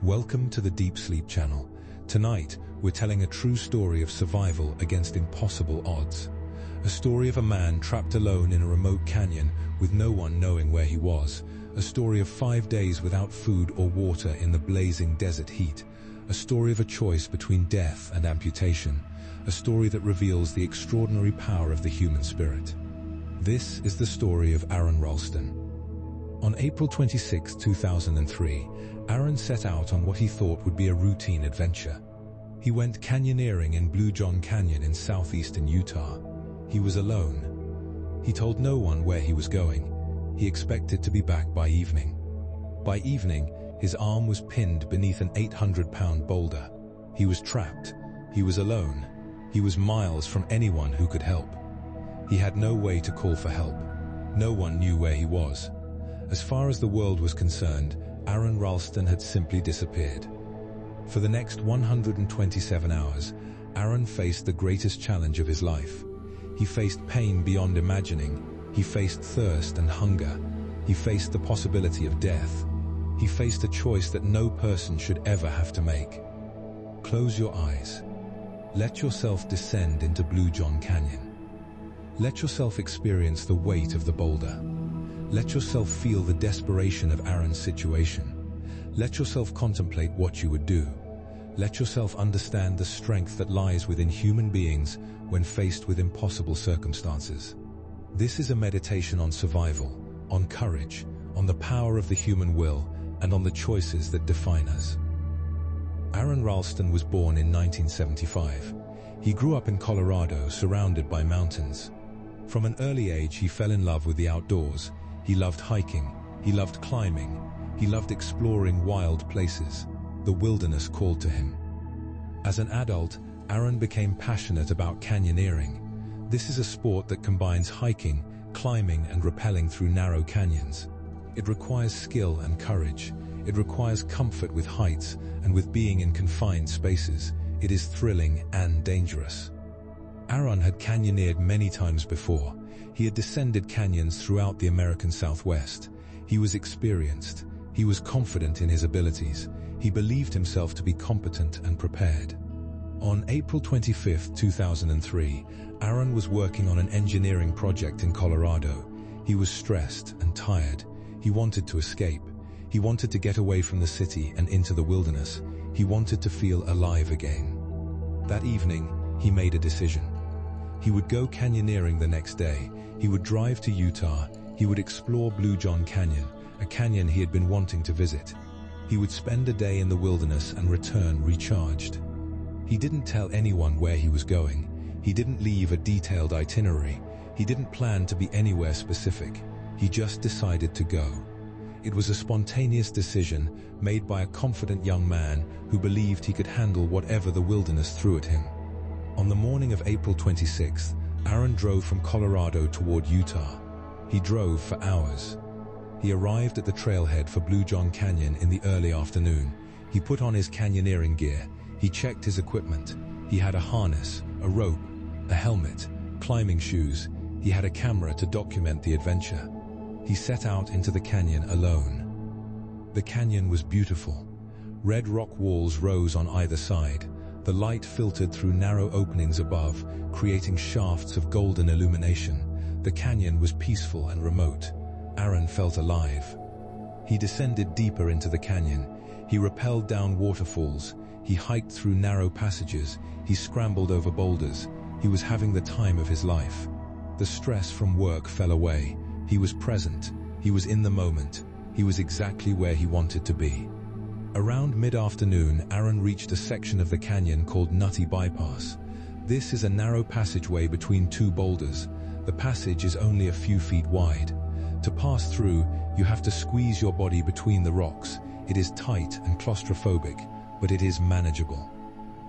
Welcome to the Deep Sleep channel. Tonight, we're telling a true story of survival against impossible odds. A story of a man trapped alone in a remote canyon with no one knowing where he was. A story of 5 days without food or water in the blazing desert heat. A story of a choice between death and amputation. A story that reveals the extraordinary power of the human spirit. This is the story of Aron Ralston. On April 26, 2003, Aron set out on what he thought would be a routine adventure. He went canyoneering in Blue John Canyon in southeastern Utah. He was alone. He told no one where he was going. He expected to be back by evening. By evening, his arm was pinned beneath an 800-pound boulder. He was trapped. He was alone. He was miles from anyone who could help. He had no way to call for help. No one knew where he was. As far as the world was concerned, Aron Ralston had simply disappeared. For the next 127 hours, Aron faced the greatest challenge of his life. He faced pain beyond imagining. He faced thirst and hunger. He faced the possibility of death. He faced a choice that no person should ever have to make. Close your eyes. Let yourself descend into Blue John Canyon. Let yourself experience the weight of the boulder. Let yourself feel the desperation of Aron's situation. Let yourself contemplate what you would do. Let yourself understand the strength that lies within human beings when faced with impossible circumstances. This is a meditation on survival, on courage, on the power of the human will, and on the choices that define us. Aron Ralston was born in 1975. He grew up in Colorado, surrounded by mountains. From an early age, he fell in love with the outdoors. He loved hiking. He loved climbing. He loved exploring wild places. The wilderness called to him. As an adult, Aron became passionate about canyoneering. This is a sport that combines hiking, climbing, and rappelling through narrow canyons. It requires skill and courage. It requires comfort with heights and with being in confined spaces. It is thrilling and dangerous. Aron had canyoneered many times before. He had descended canyons throughout the American Southwest. He was experienced. He was confident in his abilities. He believed himself to be competent and prepared. On April 25, 2003, Aron was working on an engineering project in Colorado. He was stressed and tired. He wanted to escape. He wanted to get away from the city and into the wilderness. He wanted to feel alive again. That evening, he made a decision. He would go canyoneering the next day. He would drive to Utah. He would explore Blue John Canyon, a canyon he had been wanting to visit. He would spend a day in the wilderness and return recharged. He didn't tell anyone where he was going. He didn't leave a detailed itinerary. He didn't plan to be anywhere specific. He just decided to go. It was a spontaneous decision made by a confident young man who believed he could handle whatever the wilderness threw at him. On the morning of April 26th, Aron drove from Colorado toward Utah. He drove for hours. He arrived at the trailhead for Blue John Canyon in the early afternoon. He put on his canyoneering gear. He checked his equipment. He had a harness, a rope, a helmet, climbing shoes. He had a camera to document the adventure. He set out into the canyon alone. The canyon was beautiful. Red rock walls rose on either side. The light filtered through narrow openings above, creating shafts of golden illumination. The canyon was peaceful and remote. Aron felt alive. He descended deeper into the canyon. He rappelled down waterfalls. He hiked through narrow passages. He scrambled over boulders. He was having the time of his life. The stress from work fell away. He was present. He was in the moment. He was exactly where he wanted to be. Around mid-afternoon, Aron reached a section of the canyon called Nutty Bypass. This is a narrow passageway between two boulders. The passage is only a few feet wide. To pass through, you have to squeeze your body between the rocks. It is tight and claustrophobic, but it is manageable.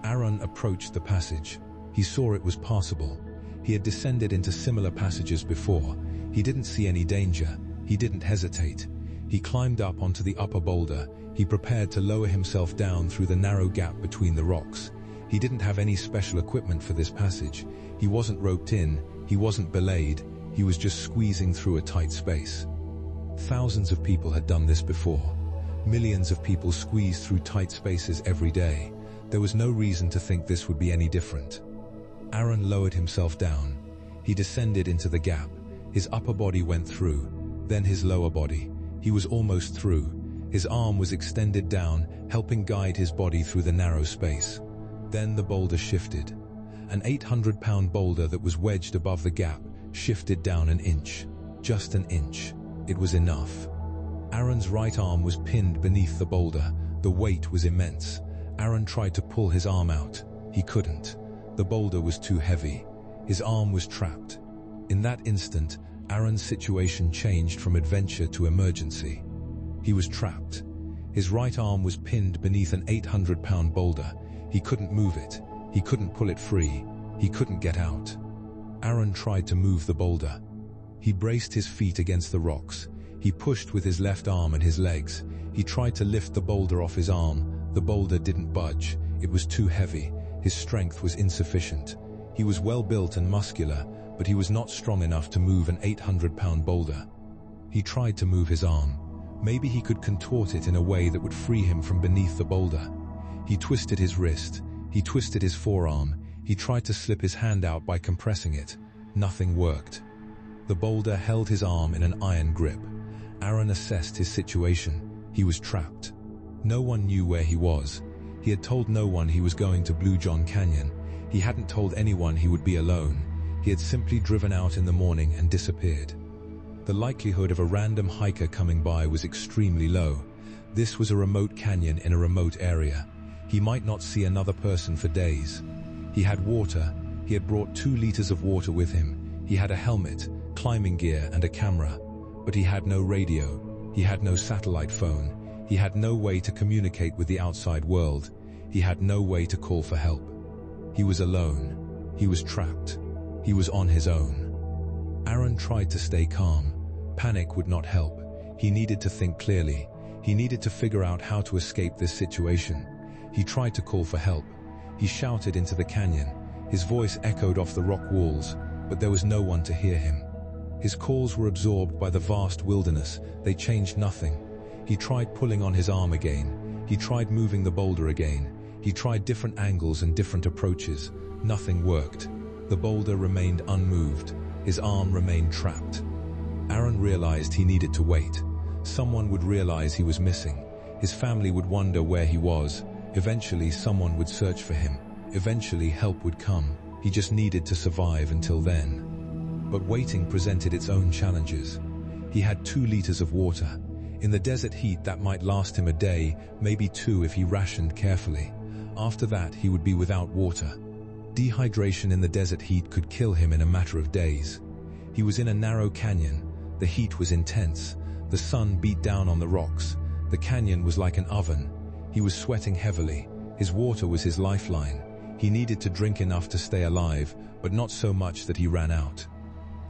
Aron approached the passage. He saw it was passable. He had descended into similar passages before. He didn't see any danger. He didn't hesitate. He climbed up onto the upper boulder. He prepared to lower himself down through the narrow gap between the rocks. He didn't have any special equipment for this passage. He wasn't roped in. He wasn't belayed. He was just squeezing through a tight space. Thousands of people had done this before. Millions of people squeeze through tight spaces every day. There was no reason to think this would be any different. Aron lowered himself down. He descended into the gap. His upper body went through, then his lower body. He was almost through. His arm was extended down, helping guide his body through the narrow space. Then the boulder shifted. An 800-pound boulder that was wedged above the gap shifted down an inch. Just an inch. It was enough. Aron's right arm was pinned beneath the boulder. The weight was immense. Aron tried to pull his arm out. He couldn't. The boulder was too heavy. His arm was trapped. In that instant, Aron's situation changed from adventure to emergency. He was trapped. His right arm was pinned beneath an 800-pound boulder. He couldn't move it. He couldn't pull it free. He couldn't get out. Aron tried to move the boulder. He braced his feet against the rocks. He pushed with his left arm and his legs. He tried to lift the boulder off his arm. The boulder didn't budge. It was too heavy. His strength was insufficient. He was well built and muscular, but he was not strong enough to move an 800-pound boulder. He tried to move his arm. Maybe he could contort it in a way that would free him from beneath the boulder. He twisted his wrist. He twisted his forearm. He tried to slip his hand out by compressing it. Nothing worked. The boulder held his arm in an iron grip. Aron assessed his situation. He was trapped. No one knew where he was. He had told no one he was going to Blue John Canyon. He hadn't told anyone he would be alone. He had simply driven out in the morning and disappeared. The likelihood of a random hiker coming by was extremely low. This was a remote canyon in a remote area. He might not see another person for days. He had water. He had brought 2 liters of water with him. He had a helmet, climbing gear, and a camera. But he had no radio. He had no satellite phone. He had no way to communicate with the outside world. He had no way to call for help. He was alone. He was trapped. He was on his own. Aron tried to stay calm. Panic would not help. He needed to think clearly. He needed to figure out how to escape this situation. He tried to call for help. He shouted into the canyon. His voice echoed off the rock walls, but there was no one to hear him. His calls were absorbed by the vast wilderness. They changed nothing. He tried pulling on his arm again. He tried moving the boulder again. He tried different angles and different approaches. Nothing worked. The boulder remained unmoved. His arm remained trapped. Aron realized he needed to wait. Someone would realize he was missing. His family would wonder where he was. Eventually, someone would search for him. Eventually, help would come. He just needed to survive until then. But waiting presented its own challenges. He had 2 liters of water. In the desert heat, that might last him a day, maybe 2 if he rationed carefully. After that, he would be without water. Dehydration in the desert heat could kill him in a matter of days. He was in a narrow canyon. The heat was intense. The sun beat down on the rocks. The canyon was like an oven. He was sweating heavily. His water was his lifeline. He needed to drink enough to stay alive, but not so much that he ran out.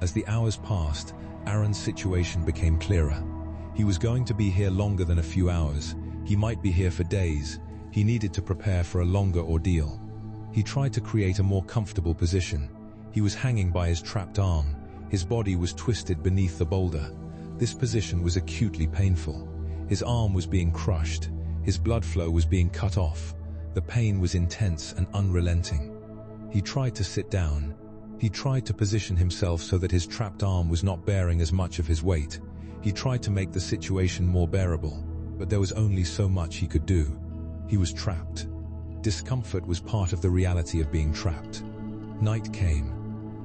As the hours passed, Aron's situation became clearer. He was going to be here longer than a few hours. He might be here for days. He needed to prepare for a longer ordeal. He tried to create a more comfortable position. He was hanging by his trapped arm. His body was twisted beneath the boulder. This position was acutely painful. His arm was being crushed. His blood flow was being cut off. The pain was intense and unrelenting. He tried to sit down. He tried to position himself so that his trapped arm was not bearing as much of his weight. He tried to make the situation more bearable, but there was only so much he could do. He was trapped. Discomfort was part of the reality of being trapped. Night came.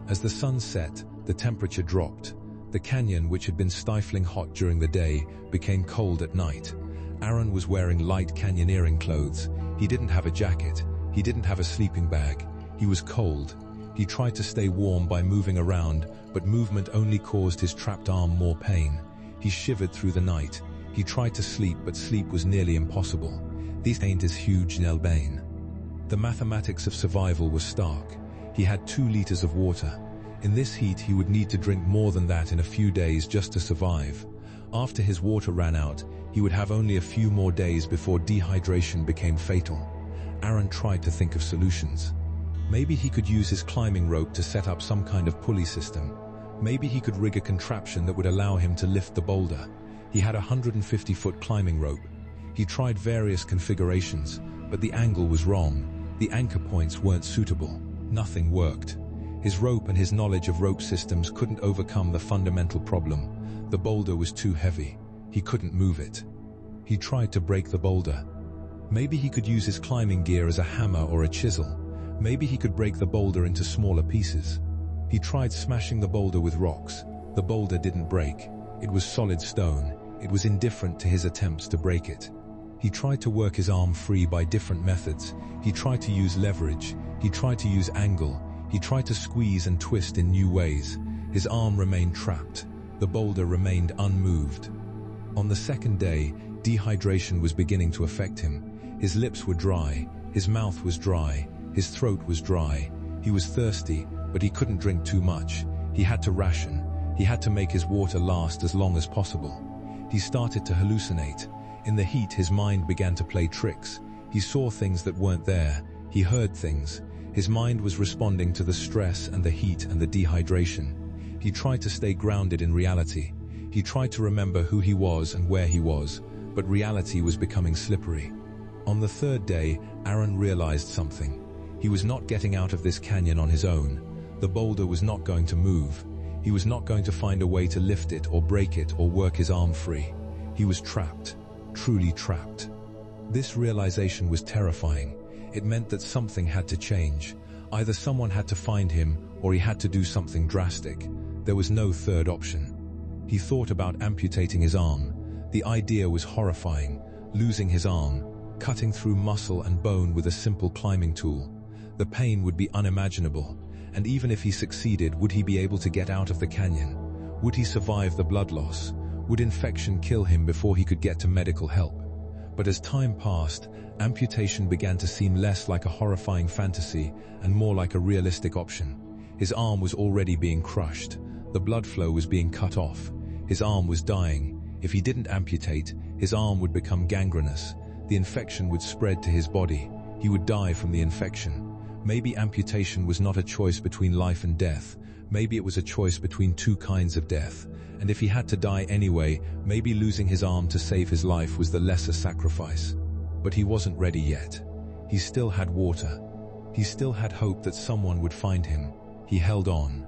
As the sun set, the temperature dropped. The canyon, which had been stifling hot during the day, became cold at night. Aron was wearing light canyoneering clothes. He didn't have a jacket. He didn't have a sleeping bag. He was cold. He tried to stay warm by moving around, but movement only caused his trapped arm more pain. He shivered through the night. He tried to sleep, but sleep was nearly impossible. This ain't his huge Nelbane. The mathematics of survival was stark. He had 2 liters of water. In this heat, he would need to drink more than that in a few days just to survive. After his water ran out, he would have only a few more days before dehydration became fatal. Aron tried to think of solutions. Maybe he could use his climbing rope to set up some kind of pulley system. Maybe he could rig a contraption that would allow him to lift the boulder. He had a 150-foot climbing rope. He tried various configurations, but the angle was wrong. The anchor points weren't suitable. Nothing worked. His rope and his knowledge of rope systems couldn't overcome the fundamental problem. The boulder was too heavy. He couldn't move it. He tried to break the boulder. Maybe he could use his climbing gear as a hammer or a chisel. Maybe he could break the boulder into smaller pieces. He tried smashing the boulder with rocks. The boulder didn't break. It was solid stone. It was indifferent to his attempts to break it. He tried to work his arm free by different methods. He tried to use leverage. He tried to use angle. He tried to squeeze and twist in new ways. His arm remained trapped. The boulder remained unmoved. On the second day, dehydration was beginning to affect him. His lips were dry. His mouth was dry. His throat was dry. He was thirsty, but he couldn't drink too much. He had to ration. He had to make his water last as long as possible. He started to hallucinate. In the heat, his mind began to play tricks. He saw things that weren't there. He heard things. His mind was responding to the stress and the heat and the dehydration. He tried to stay grounded in reality. He tried to remember who he was and where he was, but reality was becoming slippery. On the third day, Aron realized something. He was not getting out of this canyon on his own. The boulder was not going to move. He was not going to find a way to lift it or break it or work his arm free. He was trapped, truly trapped. This realization was terrifying. It meant that something had to change. Either someone had to find him or he had to do something drastic. There was no third option. He thought about amputating his arm. The idea was horrifying. Losing his arm, cutting through muscle and bone with a simple climbing tool. The pain would be unimaginable. And even if he succeeded, would he be able to get out of the canyon? Would he survive the blood loss? Would infection kill him before he could get to medical help? But as time passed, amputation began to seem less like a horrifying fantasy and more like a realistic option. His arm was already being crushed. The blood flow was being cut off. His arm was dying. If he didn't amputate, his arm would become gangrenous. The infection would spread to his body. He would die from the infection. Maybe amputation was not a choice between life and death. Maybe it was a choice between two kinds of death. And if he had to die anyway, maybe losing his arm to save his life was the lesser sacrifice. But he wasn't ready yet. He still had water. He still had hope that someone would find him. He held on.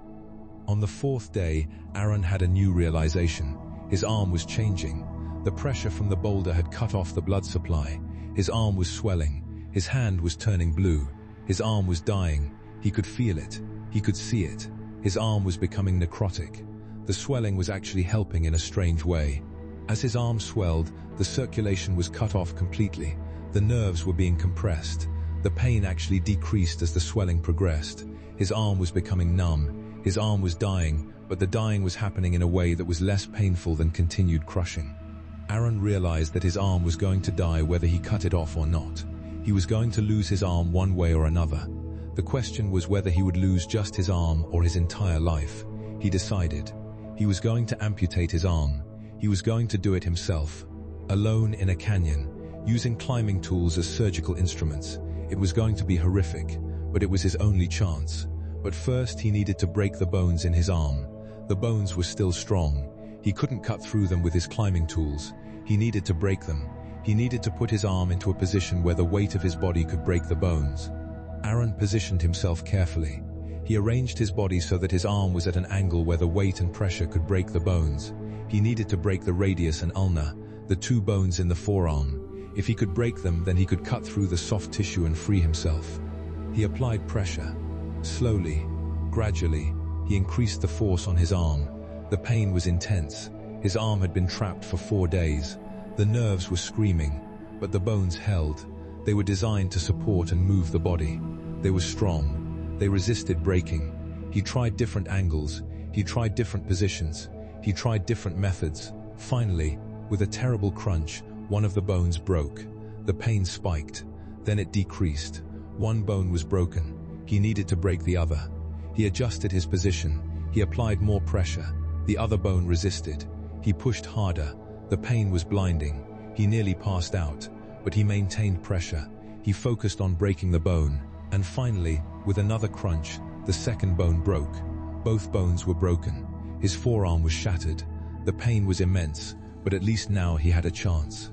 On the fourth day, Aron had a new realization. His arm was changing. The pressure from the boulder had cut off the blood supply. His arm was swelling. His hand was turning blue. His arm was dying. He could feel it. He could see it. His arm was becoming necrotic. The swelling was actually helping in a strange way. As his arm swelled, the circulation was cut off completely. The nerves were being compressed. The pain actually decreased as the swelling progressed. His arm was becoming numb. His arm was dying, but the dying was happening in a way that was less painful than continued crushing. Aron realized that his arm was going to die whether he cut it off or not. He was going to lose his arm one way or another. The question was whether he would lose just his arm or his entire life. He decided. He was going to amputate his arm. He was going to do it himself, alone in a canyon, using climbing tools as surgical instruments. It was going to be horrific, but it was his only chance. But first he needed to break the bones in his arm. The bones were still strong. He couldn't cut through them with his climbing tools. He needed to break them. He needed to put his arm into a position where the weight of his body could break the bones. Aron positioned himself carefully. He arranged his body so that his arm was at an angle where the weight and pressure could break the bones. He needed to break the radius and ulna, the two bones in the forearm. If he could break them, then he could cut through the soft tissue and free himself. He applied pressure. Slowly, gradually, he increased the force on his arm. The pain was intense. His arm had been trapped for 4 days. The nerves were screaming, but the bones held. They were designed to support and move the body. They were strong. They resisted breaking. He tried different angles. He tried different positions. He tried different methods. Finally, with a terrible crunch, one of the bones broke. The pain spiked. Then it decreased. One bone was broken. He needed to break the other. He adjusted his position. He applied more pressure. The other bone resisted. He pushed harder. The pain was blinding. He nearly passed out, but he maintained pressure. He focused on breaking the bone. And finally, with another crunch, the second bone broke. Both bones were broken. His forearm was shattered. The pain was immense, but at least now he had a chance.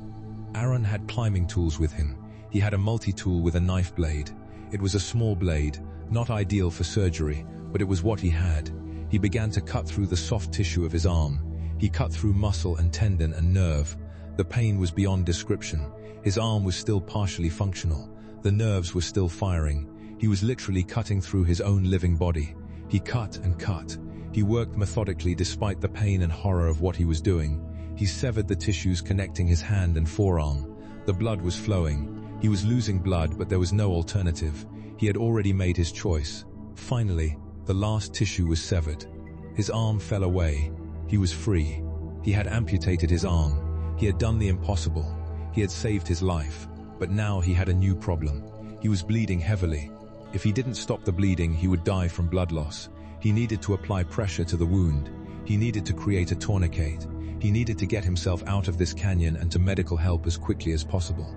Aron had climbing tools with him. He had a multi-tool with a knife blade. It was a small blade, not ideal for surgery, but it was what he had. He began to cut through the soft tissue of his arm. He cut through muscle and tendon and nerve. The pain was beyond description. His arm was still partially functional. The nerves were still firing. He was literally cutting through his own living body. He cut and cut. He worked methodically despite the pain and horror of what he was doing. He severed the tissues connecting his hand and forearm. The blood was flowing. He was losing blood, but there was no alternative. He had already made his choice. Finally, the last tissue was severed. His arm fell away. He was free. He had amputated his arm. He had done the impossible. He had saved his life. But now he had a new problem. He was bleeding heavily. If he didn't stop the bleeding, he would die from blood loss. He needed to apply pressure to the wound. He needed to create a tourniquet. He needed to get himself out of this canyon and to medical help as quickly as possible.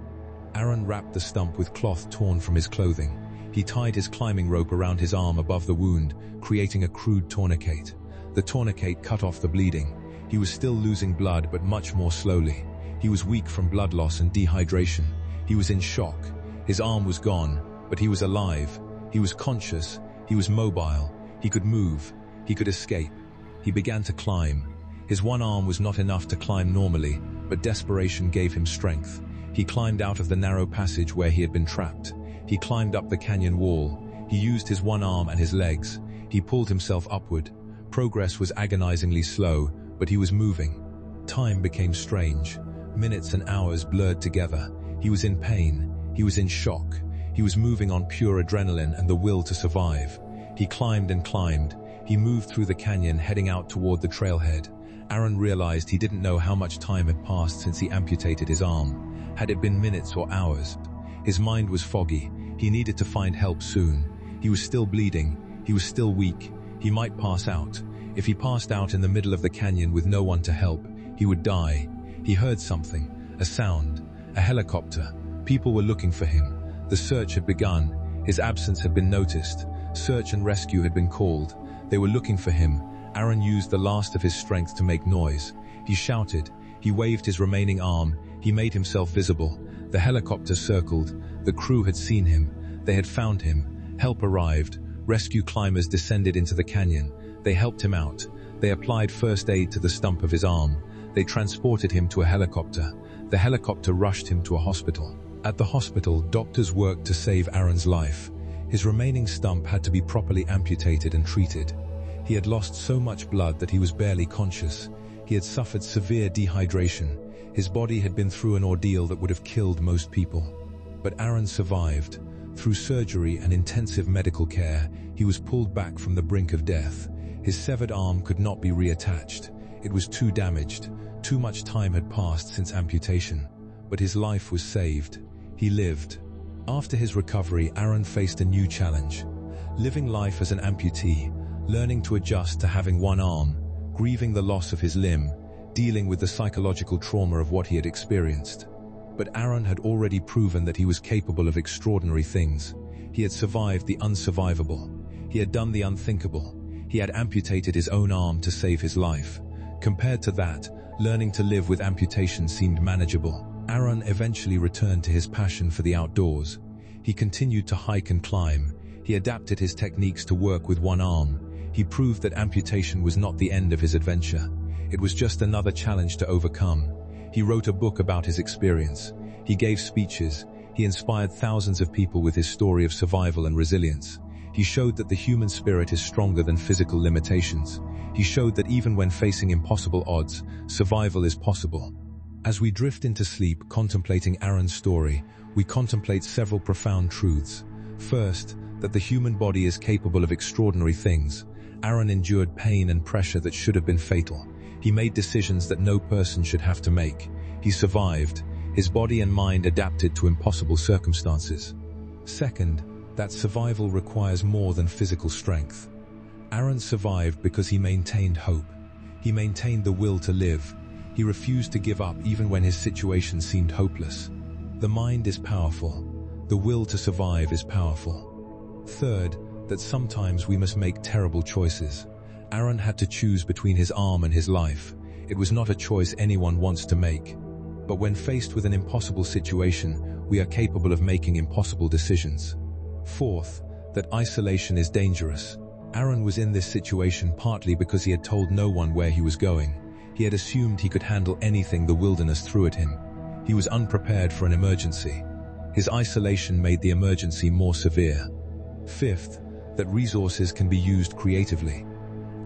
Aron wrapped the stump with cloth torn from his clothing. He tied his climbing rope around his arm above the wound, creating a crude tourniquet. The tourniquet cut off the bleeding. He was still losing blood, but much more slowly. He was weak from blood loss and dehydration. He was in shock. His arm was gone, but he was alive. He was conscious. He was mobile. He could move. He could escape. He began to climb. His one arm was not enough to climb normally, but desperation gave him strength. He climbed out of the narrow passage where he had been trapped. He climbed up the canyon wall. He used his one arm and his legs. He pulled himself upward. Progress was agonizingly slow, but he was moving. Time became strange. Minutes and hours blurred together. He was in pain. He was in shock. He was moving on pure adrenaline and the will to survive. He climbed and climbed. He moved through the canyon, heading out toward the trailhead. Aron realized he didn't know how much time had passed since he amputated his arm. Had it been minutes or hours? His mind was foggy. He needed to find help soon. He was still bleeding. He was still weak. He might pass out. If he passed out in the middle of the canyon with no one to help, he would die. He heard something, a sound, a helicopter. People were looking for him. The search had begun. His absence had been noticed. Search and rescue had been called. They were looking for him. Aron used the last of his strength to make noise. He shouted. He waved his remaining arm. He made himself visible. The helicopter circled. The crew had seen him. They had found him. Help arrived. Rescue climbers descended into the canyon. They helped him out. They applied first aid to the stump of his arm. They transported him to a helicopter. The helicopter rushed him to a hospital. At the hospital, doctors worked to save Aron's life. His remaining stump had to be properly amputated and treated. He had lost so much blood that he was barely conscious. He had suffered severe dehydration. His body had been through an ordeal that would have killed most people. But Aron survived. Through surgery and intensive medical care, he was pulled back from the brink of death. His severed arm could not be reattached. It was too damaged. Too much time had passed since amputation. But his life was saved. He lived. After his recovery, Aron faced a new challenge. Living life as an amputee, learning to adjust to having one arm, grieving the loss of his limb, dealing with the psychological trauma of what he had experienced. But Aron had already proven that he was capable of extraordinary things. He had survived the unsurvivable. He had done the unthinkable. He had amputated his own arm to save his life. Compared to that, learning to live with amputation seemed manageable. Aron eventually returned to his passion for the outdoors. He continued to hike and climb. He adapted his techniques to work with one arm. He proved that amputation was not the end of his adventure. It was just another challenge to overcome. He wrote a book about his experience. He gave speeches. He inspired thousands of people with his story of survival and resilience. He showed that the human spirit is stronger than physical limitations. He showed that even when facing impossible odds, survival is possible. As we drift into sleep contemplating Aron's story, we contemplate several profound truths. First, that the human body is capable of extraordinary things. Aron endured pain and pressure that should have been fatal. He made decisions that no person should have to make. He survived. His body and mind adapted to impossible circumstances. Second, that survival requires more than physical strength. Aron survived because he maintained hope. He maintained the will to live. He refused to give up even when his situation seemed hopeless. The mind is powerful. The will to survive is powerful. Third, that sometimes we must make terrible choices. Aron had to choose between his arm and his life. It was not a choice anyone wants to make. But when faced with an impossible situation, we are capable of making impossible decisions. Fourth, that isolation is dangerous. Aron was in this situation partly because he had told no one where he was going. He had assumed he could handle anything the wilderness threw at him. He was unprepared for an emergency. His isolation made the emergency more severe. Fifth, that resources can be used creatively.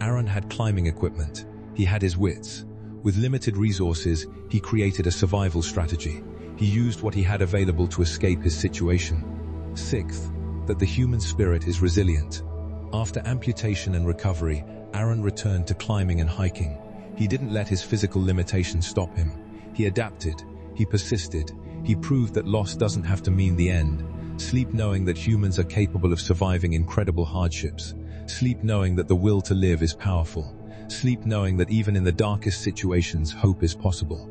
Aron had climbing equipment. He had his wits. With limited resources, he created a survival strategy. He used what he had available to escape his situation. Sixth, that the human spirit is resilient. After amputation and recovery, Aron returned to climbing and hiking. He didn't let his physical limitations stop him. He adapted. He persisted. He proved that loss doesn't have to mean the end. Sleep knowing that humans are capable of surviving incredible hardships. Sleep knowing that the will to live is powerful. Sleep knowing that even in the darkest situations, hope is possible.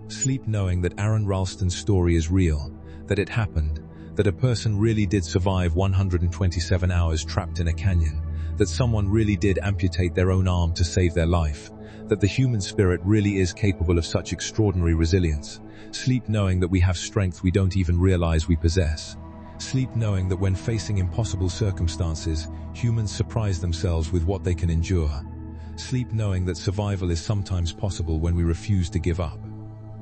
Sleep knowing that Aron Ralston's story is real, that it happened, that a person really did survive 127 hours trapped in a canyon, that someone really did amputate their own arm to save their life, that the human spirit really is capable of such extraordinary resilience. Sleep knowing that we have strength we don't even realize we possess. Sleep knowing that when facing impossible circumstances, humans surprise themselves with what they can endure. Sleep knowing that survival is sometimes possible when we refuse to give up.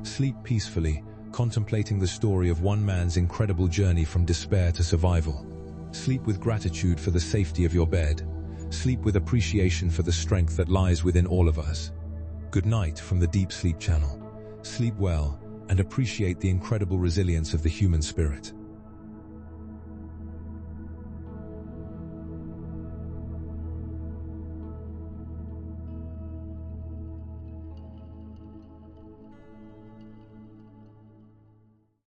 Sleep peacefully, contemplating the story of one man's incredible journey from despair to survival. Sleep with gratitude for the safety of your bed. Sleep with appreciation for the strength that lies within all of us. Good night from the Deep Sleep Channel. Sleep well and appreciate the incredible resilience of the human spirit.